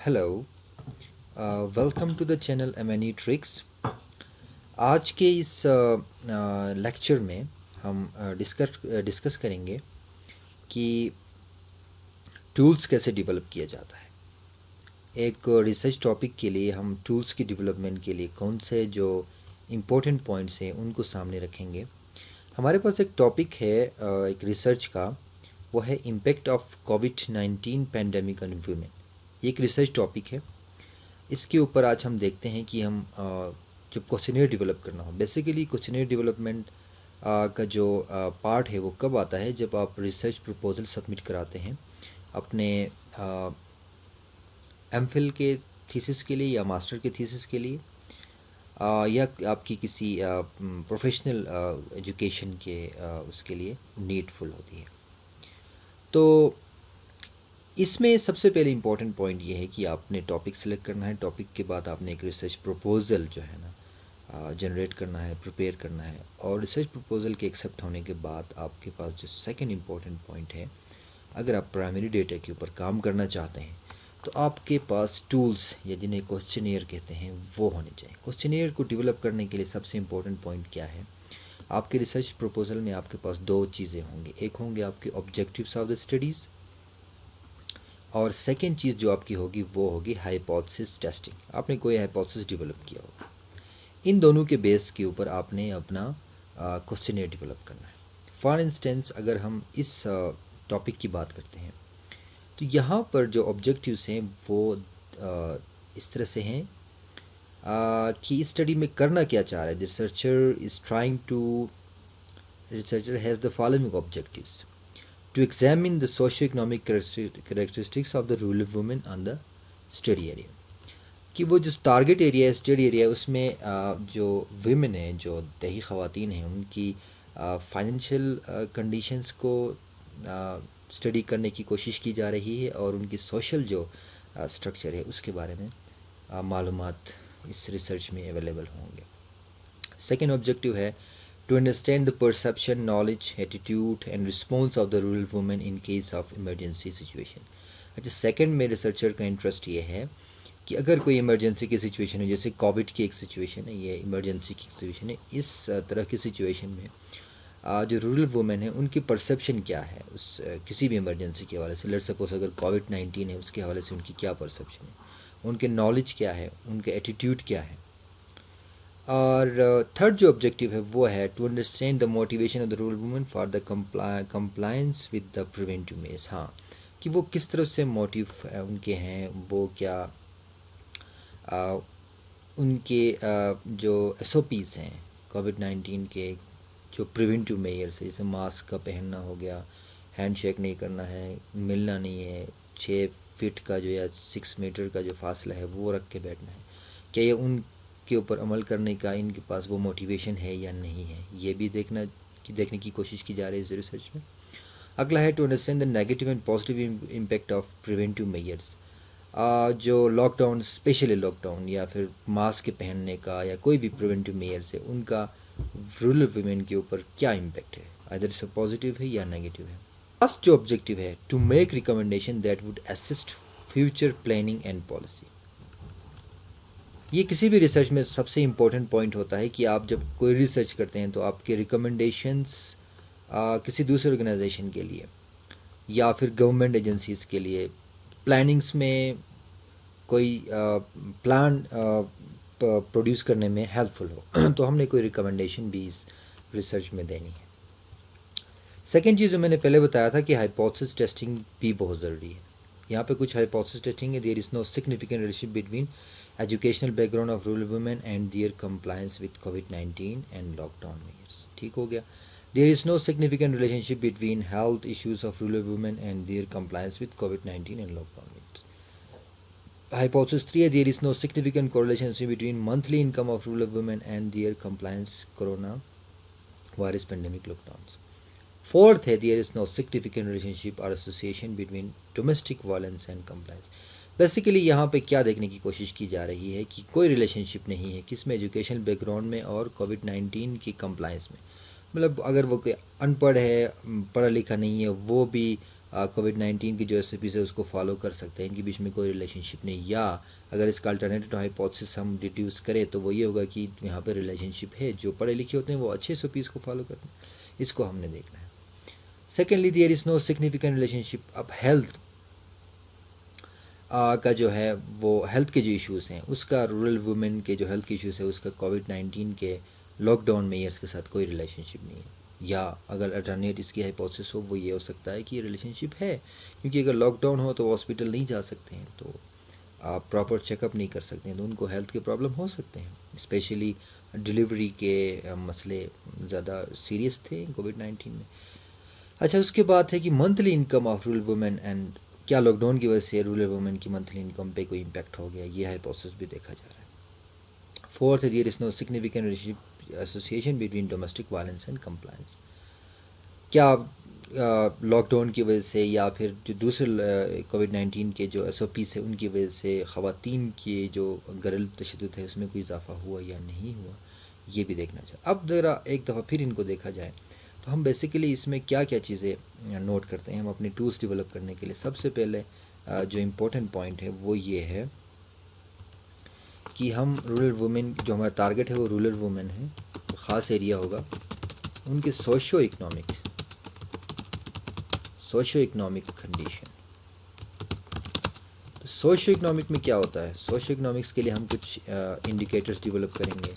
Hello, welcome to the channel MNE tricks. आज के इस लेक्चर में हम डिस्कस करेंगे कि टूल्स कैसे डेवलप किया जाता है। एक रिसर्च टॉपिक के लिए हम टूल्स की डेवलपमेंट के लिए कौन से जो इम्पोर्टेंट पॉइंट्स हैं उनको सामने रखेंगे। हमारे पास एक टॉपिक है एक रिसर्च का, वो है impact of covid pandemic on women. ये एक रिसर्च टॉपिक है। इसके ऊपर आज हम देखते हैं कि हम जब क्वेश्चनेयर डेवलप करना हो, बेसिकली क्वेश्चनेयर डेवलपमेंट का जो पार्ट है वो कब आता है, जब आप रिसर्च प्रपोजल सबमिट कराते हैं अपने एमफिल के थीसिस के लिए या मास्टर के थीसिस के लिए, या आपकी किसी प्रोफेशनल एजुकेशन के उसके लिए नीडफुल होती है। तो इसमें सबसे पहले इम्पॉर्टेंट पॉइंट ये है कि आपने टॉपिक सेलेक्ट करना है। टॉपिक के बाद आपने एक रिसर्च प्रपोज़ल जो है ना जनरेट करना है, प्रिपेयर करना है। और रिसर्च प्रपोज़ल के एक्सेप्ट होने के बाद आपके पास जो सेकंड इम्पॉर्टेंट पॉइंट है, अगर आप प्राइमरी डेटा के ऊपर काम करना चाहते हैं तो आपके पास टूल्स या जिन्हें क्वेश्चनेयर कहते हैं वो होने चाहिए। क्वेश्चनेयर को डेवलप करने के लिए सबसे इम्पोर्टेंट पॉइंट क्या है, आपके रिसर्च प्रपोज़ल में आपके पास दो चीज़ें होंगी। एक होंगे आपके ऑब्जेक्टिव्स ऑफ द स्टडीज़, और सेकेंड चीज़ जो आपकी होगी वो होगी हाइपोथेसिस टेस्टिंग। आपने कोई हाइपोथेसिस डेवलप किया होगा, इन दोनों के बेस के ऊपर आपने अपना क्वेश्चनेयर डेवलप करना है। फॉर इंस्टेंस अगर हम इस टॉपिक की बात करते हैं तो यहाँ पर जो ऑब्जेक्टिव्स हैं वो इस तरह से हैं कि इस स्टडी में करना क्या चाह रहा है। Researcher has the following objectives: to examine the socio-economic characteristics of the rural women on the study area। कि वो जो टारगेट एरिया है, स्टडी एरिया है, उसमें जो विमेन हैं, जो देही ख़वातीन हैं, उनकी फाइनेंशियल कंडीशंस को स्टडी करने की कोशिश की जा रही है और उनकी सोशल जो स्ट्रक्चर है उसके बारे में मालूमात इस रिसर्च में अवेलेबल होंगे। सेकेंड ऑब्जेक्टिव है to understand the perception, knowledge, attitude and response of the rural women in case of emergency situation। अच्छा, सेकंड में रिसर्चर का इंटरेस्ट ये है कि अगर कोई इमरजेंसी की सिचुएशन है, जैसे कोविड की एक सिचुएशन है, ये इमरजेंसी की सिचुएशन है, इस तरह की सिचुएशन में जो रूरल वुमेन है उनकी परसेप्शन क्या है उस किसी भी इमरजेंसी के हवाले से। लेट्स सपोज अगर कोविड-19 है, उसके हवाले से उनकी क्या परसेप्शन है, उनके नॉलेज क्या है, उनके एटीट्यूड क्या है। और थर्ड जो ऑब्जेक्टिव है वो है to understand the motivation of the rural women for the compliance with the preventive measures. हाँ, कि वो किस तरह से मोटिव उनके हैं, वो क्या उनके जो SOPs हैं कोविड-19 के, जो प्रिवेंटिव मेजर्स है, जैसे मास्क का पहनना हो गया, हैंडशेक नहीं करना है, मिलना नहीं है, 6 फीट का जो या 6 मीटर का जो फासला है वो रख के बैठना है, क्या ये उन के ऊपर अमल करने का इनके पास वो मोटिवेशन है या नहीं है, ये भी देखने की कोशिश की जा रही है इस रिसर्च में। अगला है to understand the negative and positive impact of preventive measures. जो लॉकडाउन, स्पेशली लॉकडाउन या फिर मास्क के पहनने का या कोई भी प्रिवेंटिव मेजर्स है, उनका रूरल वुमेन के ऊपर क्या इम्पैक्ट है, आइदर से पॉजिटिव है या नेगेटिव है। फर्स्ट जो ऑब्जेक्टिव है to make recommendation that would assist future planning and policy. ये किसी भी रिसर्च में सबसे इम्पोर्टेंट पॉइंट होता है कि आप जब कोई रिसर्च करते हैं तो आपके रिकमेंडेशंस किसी दूसरे ऑर्गेनाइजेशन के लिए या फिर गवर्नमेंट एजेंसीज़ के लिए प्लानिंग्स में कोई प्लान प्रोड्यूस करने में हेल्पफुल हो तो हमने कोई रिकमेंडेशन भी इस रिसर्च में देनी है। सेकेंड चीज़ जो मैंने पहले बताया था कि हाइपोथेसिस टेस्टिंग भी बहुत ज़रूरी है। यहाँ पे कुछ हाइपोथेसिस टेस्टिंग है। There is no significant relationship between educational background of rural women and their compliance with कोविड-19 एंड लॉकडाउन मेजर्स। ठीक हो गया। There is no significant relationship between health issues of rural women and their compliance with कोविड-19 and lockdown measures. Hypothesis 3 है there is no significant correlation between monthly income of rural women and their compliance coronavirus pandemic lockdowns। Fourth है there is no significant relationship or association between domestic violence and compliance। Basically यहाँ पे क्या देखने की कोशिश की जा रही है कि कोई रिलेशनशिप नहीं है किसमें, एजुकेशनल बैकग्राउंड में और कोविड-19 की कंप्लायंस में। मतलब अगर वो कोई अनपढ़ है, पढ़ा लिखा नहीं है, वो भी कोविड-19 की जो एसओपीज़ है उसको फॉलो कर सकते हैं, इनके बीच में कोई रिलेशनशिप नहीं। या अगर इसका अल्टरनेटिव हाइपोथेसिस हम डिड्यूस करें तो वो ये होगा कि यहाँ पे रिलेशनशिप है, जो पढ़े लिखे होते हैं वो अच्छे एसओपीज़ को फॉलो करते हैं, इसको हमने देखना है। Secondly, there is no significant relationship. अब हेल्थ का जो है वो हेल्थ के जो इश्यूज़ हैं उसका, रूरल वुमेन के जो हेल्थ के इश्यूज़ है उसका कोविड-19 के लॉकडाउन मेयर्स के साथ कोई रिलेशनशिप नहीं है। या अगर अल्टरनेट इसकी हाइपोथेसिस हो वो ये हो सकता है कि ये रिलेशनशिप है, क्योंकि अगर लॉकडाउन हो तो हॉस्पिटल नहीं जा सकते हैं, तो आप प्रॉपर चेकअप नहीं कर सकते हैं, तो उनको हेल्थ के प्रॉब्लम हो सकते हैं। स्पेशली डिलीवरी के मसले ज़्यादा सीरियस थे कोविड-19 में। अच्छा, उसके बाद है कि monthly income of rural women, and क्या लॉकडाउन की वजह से रूरल वुमेन की मंथली इनकम पे कोई इम्पैक्ट हो गया, ये हाइपोथेसिस भी देखा जा रहा है। फोर्थ है, there is no significant relationship association between domestic violence and compliance. क्या लॉकडाउन की वजह से या फिर जो दूसरे कोविड-19 के जो एसओपीज़ है उनकी वजह से ख़वातीन के जो घरेलू तशद्दुद है उसमें कोई इजाफा हुआ या नहीं हुआ, ये भी देखना चाहिए। अब ज़रा एक दफ़ा फिर इनको देखा जाए तो हम बेसिकली इसमें क्या क्या चीज़ें नोट करते हैं हम अपने टूल्स डेवलप करने के लिए। सबसे पहले जो इम्पोर्टेंट पॉइंट है वो ये है कि हम रूरल वुमेन, जो हमारा टारगेट है वो रूरल वुमेन है, ख़ास एरिया होगा, उनके सोशो इकनॉमिक कंडीशन। तो सोशो इकनॉमिक में क्या होता है, सोशो इकनॉमिक्स के लिए हम कुछ इंडिकेटर्स डेवलप करेंगे,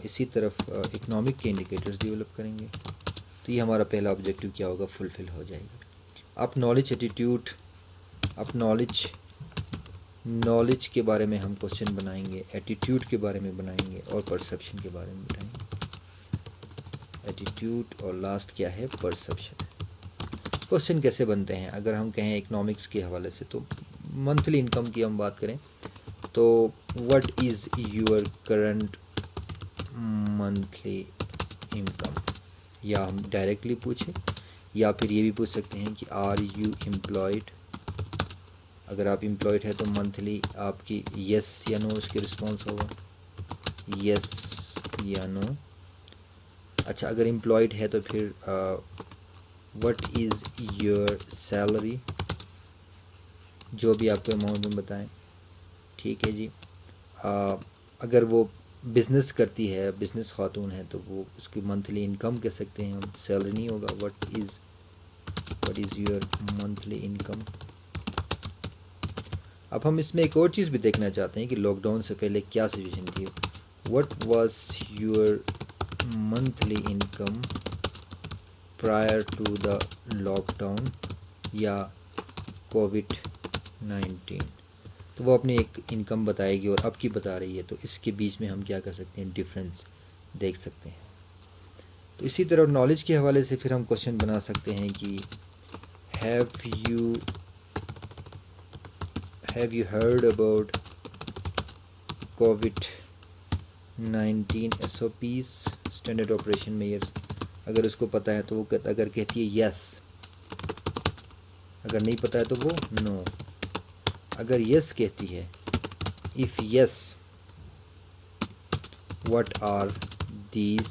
इसी तरफ इकनॉमिक के इंडिकेटर्स डेवलप करेंगे, तो ये हमारा पहला ऑब्जेक्टिव क्या होगा, फुलफ़िल हो जाएगा। अब नॉलेज एटीट्यूड, अब नॉलेज के बारे में हम क्वेश्चन बनाएंगे, एटीट्यूड के बारे में बनाएंगे और परसेप्शन के बारे में बनाएंगे। एटीट्यूड और लास्ट क्या है, परसेप्शन। क्वेश्चन कैसे बनते हैं, अगर हम कहें इकनॉमिक्स के हवाले से, तो मंथली इनकम की हम बात करें तो what is your current monthly income, या हम डायरेक्टली पूछें, या फिर ये भी पूछ सकते हैं कि आर यू एम्प्लॉयड। अगर आप एम्प्लॉयड है तो मंथली आपकी यस या नो इसके रिस्पॉन्स होगा, यस या नो। अच्छा, अगर एम्प्लॉयड है तो फिर व्हाट इज़ योर सैलरी, जो भी आपको अमाउंट में बताएं, ठीक है जी। अगर वो बिज़नेस करती है, बिज़नेस खातून है, तो वो उसकी मंथली इनकम कह सकते हैं हम, सैलरी नहीं होगा। What is your monthly income. अब हम इसमें एक और चीज़ भी देखना चाहते हैं कि लॉकडाउन से पहले क्या सिचुएशन थी। What was your monthly income prior to the lockdown या कोविड-19, तो वो अपनी एक इनकम बताएगी और अब की बता रही है, तो इसके बीच में हम क्या कर सकते हैं, डिफरेंस देख सकते हैं। तो इसी तरह नॉलेज के हवाले से फिर हम क्वेश्चन बना सकते हैं कि हैव यू हर्ड अबाउट कोविड-19 एसओपीज़, स्टैंडर्ड ऑपरेशन मेयर्स। अगर उसको पता है तो वो अगर कहती है यस, अगर नहीं पता है तो वो नो। अगर यस कहती है, if yes, what are these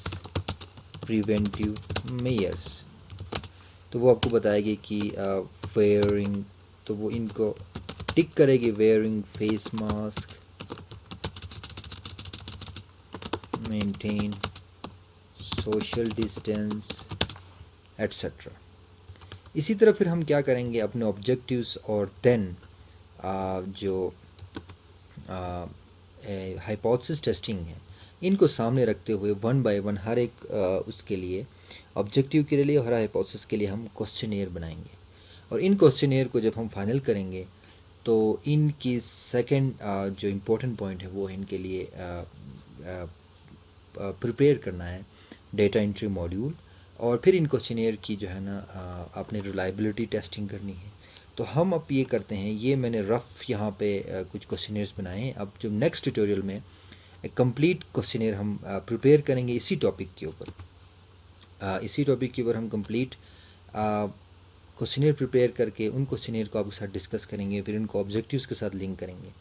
preventive measures, तो वो आपको बताएगी कि वेयरिंग, तो वो इनको टिक करेगी, wearing face mask, maintain social distance etcetera. इसी तरह फिर हम क्या करेंगे, अपने ऑब्जेक्टिव्स और देन जो हाइपोथेसिस टेस्टिंग है, इनको सामने रखते हुए वन बाय वन हर एक उसके लिए, ऑब्जेक्टिव के लिए, हर हाइपोथेसिस के लिए हम क्वेश्चनेयर बनाएंगे। और इन क्वेश्चनेयर को जब हम फाइनल करेंगे तो इनकी सेकंड जो इम्पोर्टेंट पॉइंट है वो है इनके लिए प्रिपेयर करना है डेटा एंट्री मॉड्यूल, और फिर इन क्वेश्चनेयर की जो है ना आपने रिलायबिलिटी टेस्टिंग करनी है। तो हम अब ये करते हैं, ये मैंने रफ़ यहाँ पे कुछ क्वेश्चनेयर्स बनाए हैं। अब जो नेक्स्ट ट्यूटोरियल में एक कंप्लीट क्वेश्चनेयर हम प्रिपेयर करेंगे इसी टॉपिक के ऊपर, हम कंप्लीट क्वेश्चनेयर प्रिपेयर करके उन क्वेश्चनेयर को आपके साथ डिस्कस करेंगे, फिर उनको ऑब्जेक्टिव्स के साथ लिंक करेंगे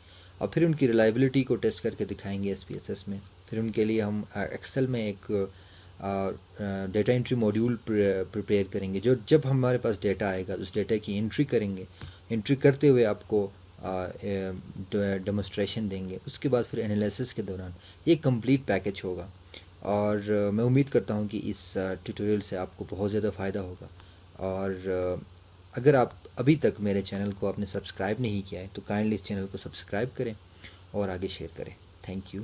और फिर उनकी रिलायबिलिटी को टेस्ट करके दिखाएंगे SPSS में। फिर उनके लिए हम एक्सेल में एक डेटा एंट्री मॉड्यूल प्रिपेयर करेंगे, जो जब हमारे पास डेटा आएगा उस डेटा की एंट्री करेंगे, एंट्री करते हुए आपको डेमोस्ट्रेशन देंगे, उसके बाद फिर एनालिसिस के दौरान ये कंप्लीट पैकेज होगा। और मैं उम्मीद करता हूँ कि इस ट्यूटोरियल से आपको बहुत ज़्यादा फ़ायदा होगा। और अगर आप अभी तक मेरे चैनल को आपने सब्सक्राइब नहीं किया है तो काइंडली इस चैनल को सब्सक्राइब करें और आगे शेयर करें। Thank you.